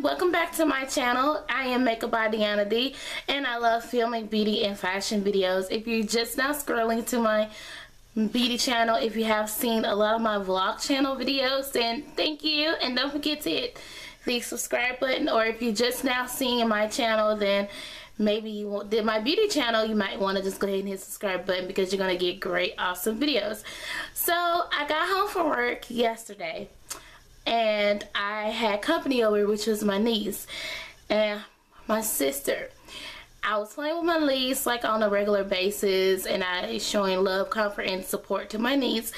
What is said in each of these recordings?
welcome back to my channel. I am Makeup by Deanna D, and I love filming beauty and fashion videos. If you're just now scrolling to my beauty channel, if you have seen a lot of my vlog channel videos, then thank you, and don't forget to hit the subscribe button. Or if you're just now seeing my channel, then maybe you did my beauty channel, you might want to just go ahead and hit the subscribe button, because you're going to get great, awesome videos. So I got home from work yesterday, and I had company over, which was my niece and my sister. I was playing with my niece like on a regular basis, and I showing love, comfort, and support to my niece.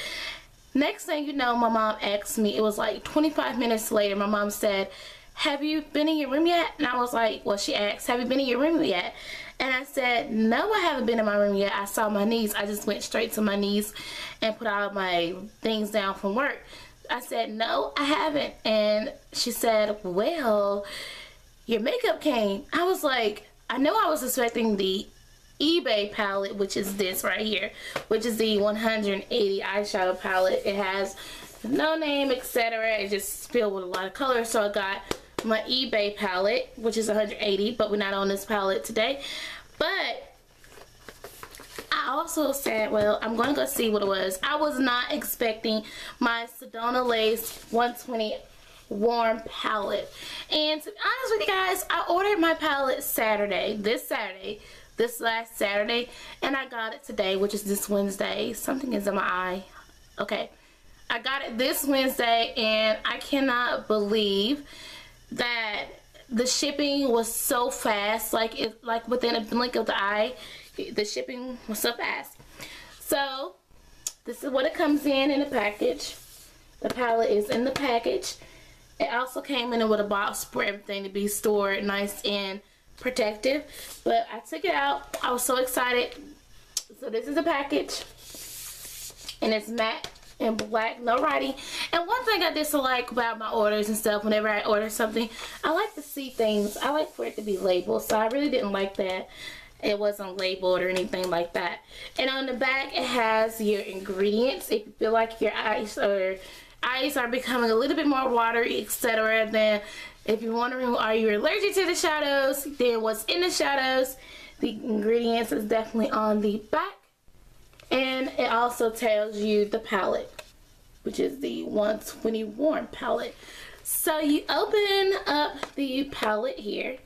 Next thing you know, my mom asked me, it was like 25 minutes later, my mom said, "Have you been in your room yet?" And I was like, well, she asked, "Have you been in your room yet?" And I said, "No, I haven't been in my room yet. I saw my niece. I just went straight to my niece and put all my things down from work." I said, "No, I haven't." And she said, "Well, your makeup came." I was like, I know I was expecting the eBay palette, which is this right here, which is the 180 eyeshadow palette. It has no name, etc. It's just filled with a lot of colors. So I got my eBay palette, which is 180, but we're not on this palette today. But I also said, well, I'm going to go see what it was. I was not expecting my Sedona Lace 120 warm palette. And to be honest with you guys, I ordered my palette this last Saturday, and I got it today, which is this Wednesday. Something is in my eye. Okay. I got it this Wednesday, and I cannot believe that the shipping was so fast. Like within a blink of the eye, the shipping was so fast. So this is what it comes in the package. The palette is in the package. It also came in with a box for everything to be stored nice and protective. But I took it out. I was so excited. So this is the package, and it's matte and black, no writing. And one thing I dislike about my orders and stuff, whenever I order something, I like to see things. I like for it to be labeled. So I really didn't like that it wasn't labeled or anything like that. And on the back, it has your ingredients. If you feel like your eyes are becoming a little bit more watery, etc., then if you're wondering, are you allergic to the shadows, then what's in the shadows, the ingredients is definitely on the back. And it also tells you the palette, which is the 120 warm palette. So you open up the palette here.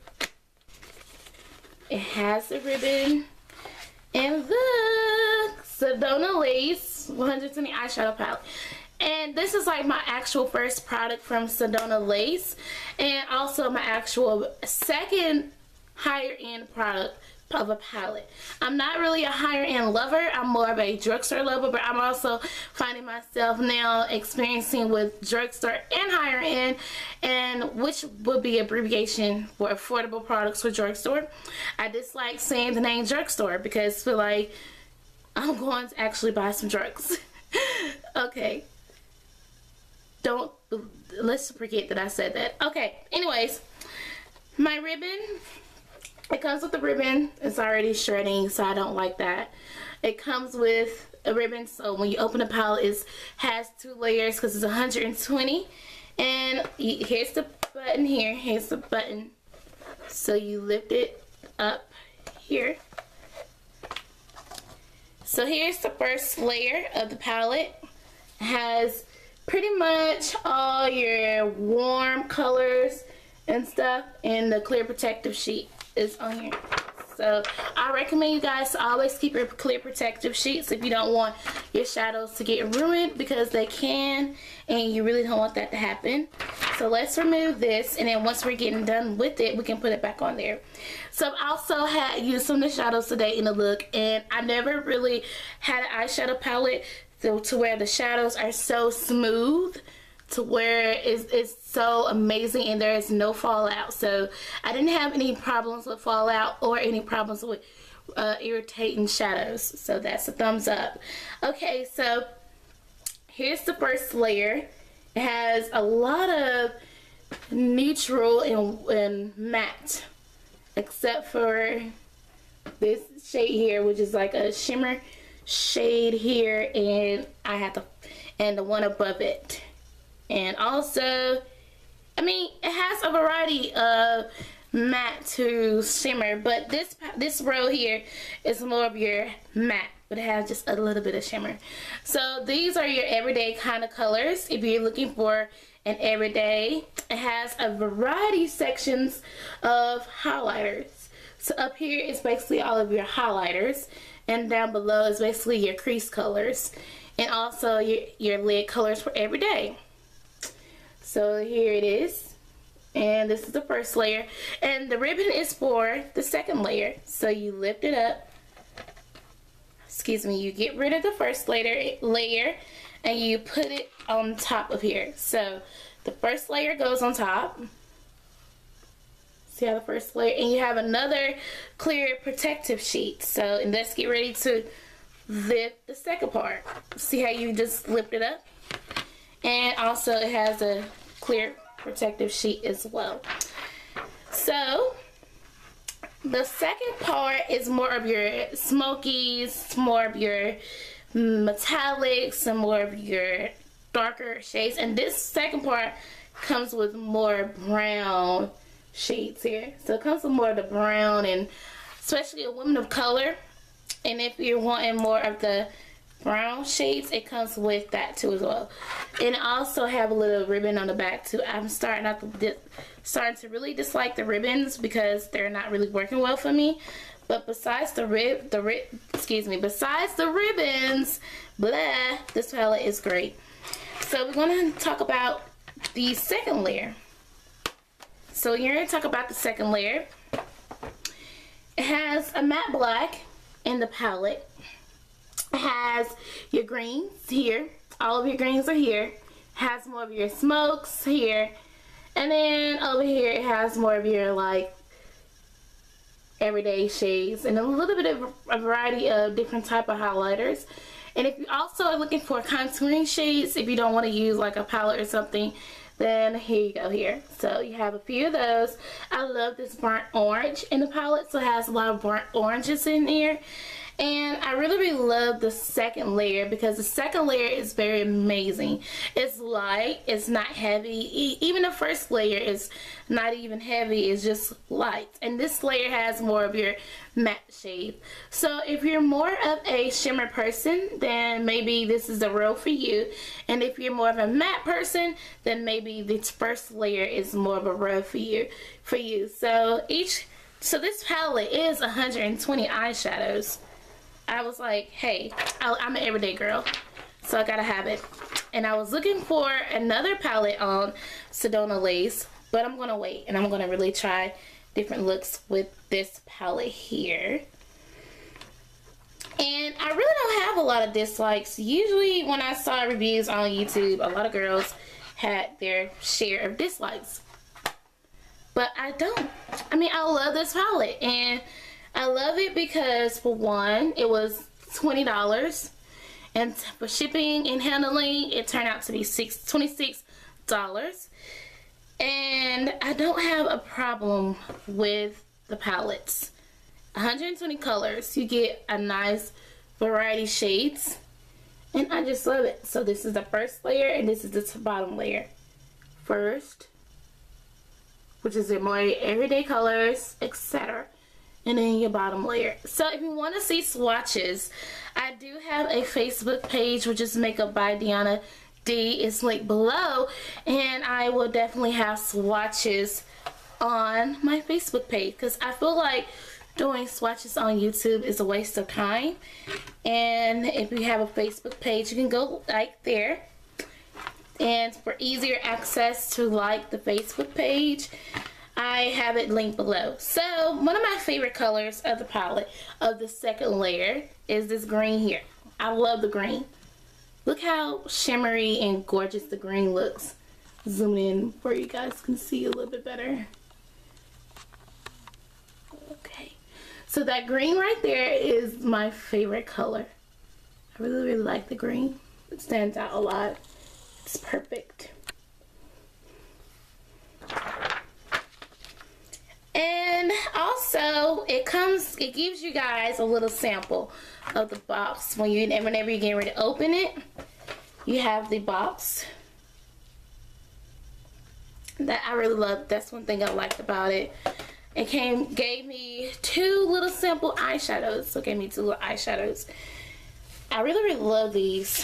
It has the ribbon and the Sedona Lace 120 eyeshadow palette. And this is like my actual first product from Sedona Lace, and also my actual second higher end product of a palette. I'm not really a higher end lover. I'm more of a drugstore lover, but I'm also finding myself now experiencing with drugstore and higher end, and which would be abbreviation for affordable products for drugstore. I dislike saying the name drugstore because I feel like I'm going to actually buy some drugs. Okay. Let's forget that I said that. Okay, anyways, my ribbon, it comes with the ribbon. It's already shredding, so I don't like that. It comes with a ribbon, so when you open the palette, it has 2 layers because it's 120. And here's the button here. Here's the button. So you lift it up here. So here's the first layer of the palette. It has pretty much all your warm colors and stuff, and the clear protective sheet is on here. So I recommend you guys to always keep your clear protective sheets if you don't want your shadows to get ruined, because they can, and you really don't want that to happen. So let's remove this, and then once we're getting done with it, we can put it back on there. So I've also used some of the shadows today in the look, and I never really had an eyeshadow palette to where the shadows are so smooth, to where it's so amazing and there is no fallout. So I didn't have any problems with fallout or any problems with irritating shadows. So that's a thumbs up. Okay, so here's the first layer. It has a lot of neutral and matte, except for this shade here, which is like a shimmer shade here, and and the one above it. And also, I mean, it has has a variety of matte to shimmer, but this row here is more of your matte, but it has just a little bit of shimmer. So these are your everyday kind of colors if you're looking for an everyday. It has a variety sections of highlighters. So up here is basically all of your highlighters, and down below is basically your crease colors, and also your lid colors for everyday. So here it is, and this is the first layer, and the ribbon is for the second layer. So you lift it up, excuse me, you get rid of the first layer and you put it on top of here. So the first layer goes on top. See how the first layer, and you have another clear protective sheet. So, and let's get ready to lift the second part. See how you just lift it up? And also it has a clear protective sheet as well. So the second part is more of your smokies, more of your metallics, and more of your darker shades. And this second part comes with more brown shades here. So it comes with more of the brown, and especially a woman of color. And if you're wanting more of the brown shades, it comes with that too as well. And also have a little ribbon on the back too. I'm starting to really dislike the ribbons because they're not really working well for me. But besides besides the ribbons, blah, this palette is great. So we're going to talk about the second layer. So you're going to talk about the second layer. It has a matte black in the palette. It has your greens here. All of your greens are here. It has more of your smokes here. And then over here it has more of your like everyday shades and a little bit of a variety of different type of highlighters. And if you also are looking for contouring shades, if you don't want to use like a palette or something, then here you go here. So you have a few of those. I love this burnt orange in the palette, so it has a lot of burnt oranges in here. And I really love the second layer because the second layer is very amazing. It's light, it's not heavy. Even the first layer is not even heavy, it's just light. And this layer has more of your matte shade. So if you're more of a shimmer person, then maybe this is the row for you. And if you're more of a matte person, then maybe this first layer is more of a row for you. So this palette is 120 eyeshadows. I was like, hey, I'm an everyday girl, so I gotta have it. And I was looking for another palette on Sedona Lace, but I'm gonna wait and I'm gonna really try different looks with this palette here. And I really don't have a lot of dislikes. Usually when I saw reviews on YouTube, a lot of girls had their share of dislikes, but I don't. I mean, I love this palette, and I love it because, for one, it was $20, and for shipping and handling, it turned out to be $26. And I don't have a problem with the palettes. 120 colors, you get a nice variety of shades, and I just love it. So this is the first layer, and this is the bottom layer. First, which is your more everyday colors, etc. And then your bottom layer. So if you want to see swatches, I do have a Facebook page, which is Makeup by Deanna D. It's linked below, and I will definitely have swatches on my Facebook page because I feel like doing swatches on YouTube is a waste of time. And if you have a Facebook page, you can go like there, and for easier access to like the Facebook page, I have it linked below. So one of my favorite colors of the palette of the second layer is this green here. I love the green. Look how shimmery and gorgeous the green looks. Zoom in where you guys can see a little bit better. Okay, so that green right there is my favorite color. I really like the green. It stands out a lot. It's perfect. And also it gives you guys a little sample of the box whenever you're getting ready to open it. You have the box. that I really loved. That's one thing I liked about it. It gave me 2 little simple eyeshadows. So it gave me 2 little eyeshadows. I really love these.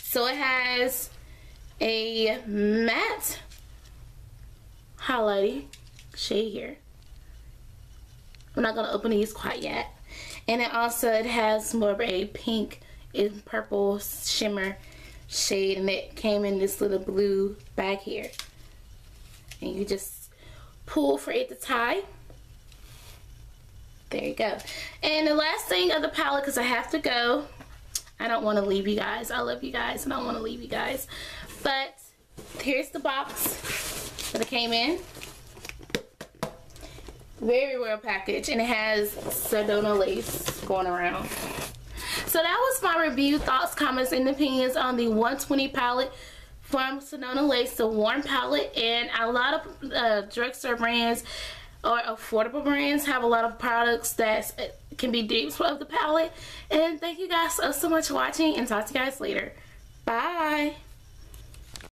So it has a matte highlighting shade here. I'm not gonna open these quite yet. And it has more of a pink and purple shimmer shade, and it came in this little blue bag here. And you just pull for it to tie. There you go. And the last thing of the palette, because I have to go. I don't want to leave you guys. I love you guys. I don't want to leave you guys. But here's the box that it came in. Very well packaged, and it has Sedona lace going around. So that was my review, thoughts, comments, and opinions on the 120 palette from Sedona Lace, the warm palette. And a lot of drugstore brands or affordable brands have a lot of products that can be dupes of the palette. And thank you guys so much for watching, and talk to you guys later. Bye.